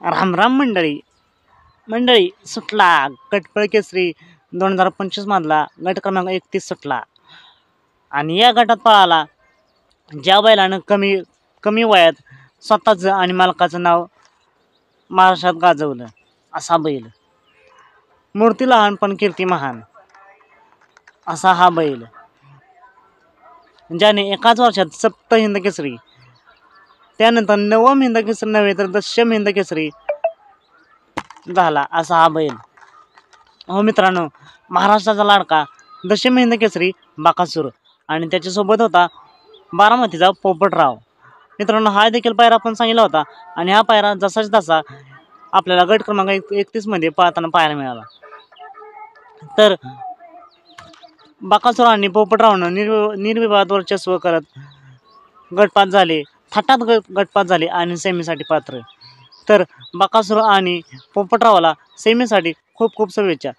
राम राम मंडळी सुटला गटपळ केसरी 2025 मधला गट क्रमांक 31 सुटला आणि या गटात पळाला ज्या बैलानं कमी वयात स्वतःचं आणि मालकाचं नाव महाराष्ट्रात गाजवलं असा बैल, मूर्ती लहान पण कीर्ती महान असा हा बैल, ज्याने एकाच वर्षात सप्त हिंद केसरी, त्यानंतर नवम हिंद केसरी नव्हे तर दशम हिंद केसरी झाला असा हा बैल. हो मित्रांनो, महाराष्ट्राचा लाडका दशम हिंद केसरी बकासूर आणि त्याच्यासोबत होता बारामतीचा पोपटराव. मित्रांनो, हा देखील पायरा आपण सांगितला होता आणि हा पायरा जसाच तसा आपल्याला गट क्रमांक 31 मध्ये पाहताना पाहायला मिळाला. तर बकासूर आणि पोपटरावनं निर्विवाद वर्चस्व करत गटपात झाले, थाटात गटपात झाले आणि सेमीसाठी पात्र. तर बकासूर आणि पोपटरावला सेमीसाठी खूप खूप शुभेच्छा.